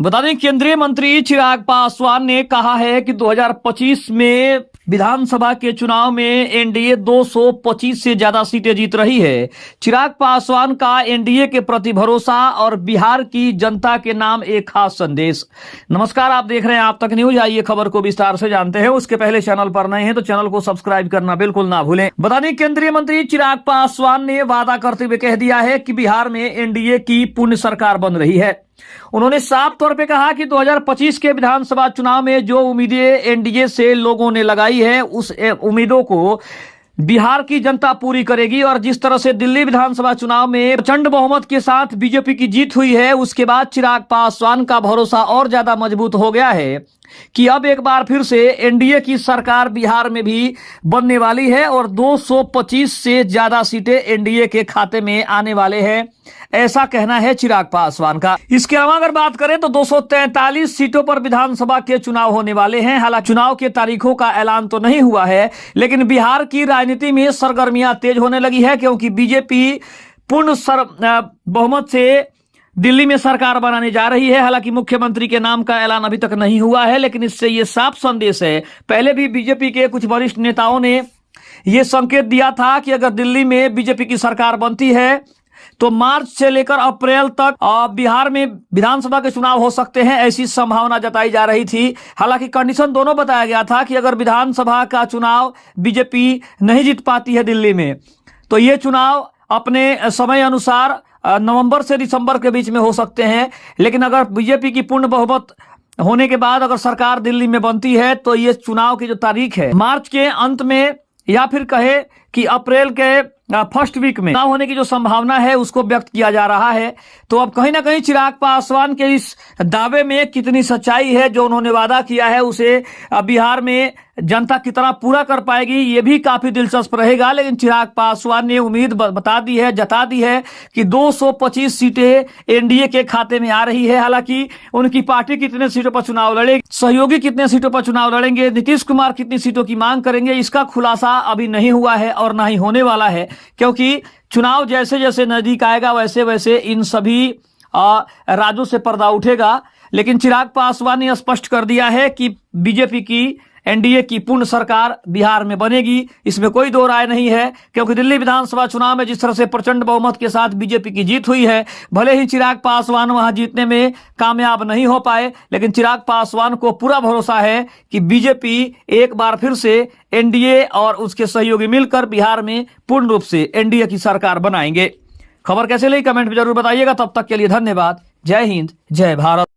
बता दें, केंद्रीय मंत्री चिराग पासवान ने कहा है कि 2025 में विधानसभा के चुनाव में एनडीए 225 से ज्यादा सीटें जीत रही है। चिराग पासवान का एनडीए के प्रति भरोसा और बिहार की जनता के नाम एक खास संदेश। नमस्कार, आप देख रहे हैं आप तक न्यूज। आइए खबर को विस्तार से जानते हैं। उसके पहले चैनल पर नए हैं तो चैनल को सब्सक्राइब करना बिल्कुल ना भूलें। बता दें, केंद्रीय मंत्री चिराग पासवान ने वादा करते हुए कह दिया है कि बिहार में एनडीए की पूर्ण सरकार बन रही है। उन्होंने साफ तौर पे कहा कि 2025 के विधानसभा चुनाव में जो उम्मीदें एनडीए से लोगों ने लगाई है, उस उम्मीदों को बिहार की जनता पूरी करेगी। और जिस तरह से दिल्ली विधानसभा चुनाव में प्रचंड बहुमत के साथ बीजेपी की जीत हुई है, उसके बाद चिराग पासवान का भरोसा और ज्यादा मजबूत हो गया है कि अब एक बार फिर से एनडीए की सरकार बिहार में भी बनने वाली है और 225 से ज्यादा सीटें एनडीए के खाते में आने वाले हैं, ऐसा कहना है चिराग पासवान का। इसके अलावा अगर बात करें तो 243 सीटों पर विधानसभा के चुनाव होने वाले हैं। हालांकि चुनाव के तारीखों का ऐलान तो नहीं हुआ है, लेकिन बिहार की राजनीति में सरगर्मियां तेज होने लगी है, क्योंकि बीजेपी पूर्ण बहुमत से दिल्ली में सरकार बनाने जा रही है। हालांकि मुख्यमंत्री के नाम का ऐलान अभी तक नहीं हुआ है, लेकिन इससे यह साफ संदेश है। पहले भी बीजेपी के कुछ वरिष्ठ नेताओं ने यह संकेत दिया था कि अगर दिल्ली में बीजेपी की सरकार बनती है तो मार्च से लेकर अप्रैल तक बिहार में विधानसभा के चुनाव हो सकते हैं, ऐसी संभावना जताई जा रही थी। हालांकि कंडीशन दोनों बताया गया था कि अगर विधानसभा का चुनाव बीजेपी नहीं जीत पाती है दिल्ली में, तो ये चुनाव अपने समय अनुसार नवंबर से दिसंबर के बीच में हो सकते हैं। लेकिन अगर बीजेपी की पूर्ण बहुमत होने के बाद अगर सरकार दिल्ली में बनती है तो ये चुनाव की जो तारीख है, मार्च के अंत में या फिर कहे कि अप्रैल के फर्स्ट वीक में चुनाव होने की जो संभावना है उसको व्यक्त किया जा रहा है। तो अब कहीं ना कहीं चिराग पासवान के इस दावे में कितनी सच्चाई है, जो उन्होंने वादा किया है उसे बिहार में जनता कितना पूरा कर पाएगी, ये भी काफी दिलचस्प रहेगा। लेकिन चिराग पासवान ने उम्मीद जता दी है कि 225 सीटें एनडीए के खाते में आ रही है। हालांकि उनकी पार्टी कितने सीटों पर चुनाव लड़ेगी, सहयोगी कितने सीटों पर चुनाव लड़ेंगे, नीतीश कुमार कितनी सीटों की मांग करेंगे, इसका खुलासा अभी नहीं हुआ है और ना ही होने वाला है, क्योंकि चुनाव जैसे जैसे नजदीक आएगा वैसे वैसे इन सभी राज्यों से पर्दा उठेगा। लेकिन चिराग पासवान ने स्पष्ट कर दिया है कि बीजेपी की एनडीए की पूर्ण सरकार बिहार में बनेगी, इसमें कोई दो राय नहीं है। क्योंकि दिल्ली विधानसभा चुनाव में जिस तरह से प्रचंड बहुमत के साथ बीजेपी की जीत हुई है, भले ही चिराग पासवान वहां जीतने में कामयाब नहीं हो पाए, लेकिन चिराग पासवान को पूरा भरोसा है कि बीजेपी एक बार फिर से एनडीए और उसके सहयोगी मिलकर बिहार में पूर्ण रूप से एनडीए की सरकार बनाएंगे। खबर कैसे लगी कमेंट में जरूर बताइएगा। तब तक के लिए धन्यवाद। जय हिंद, जय भारत।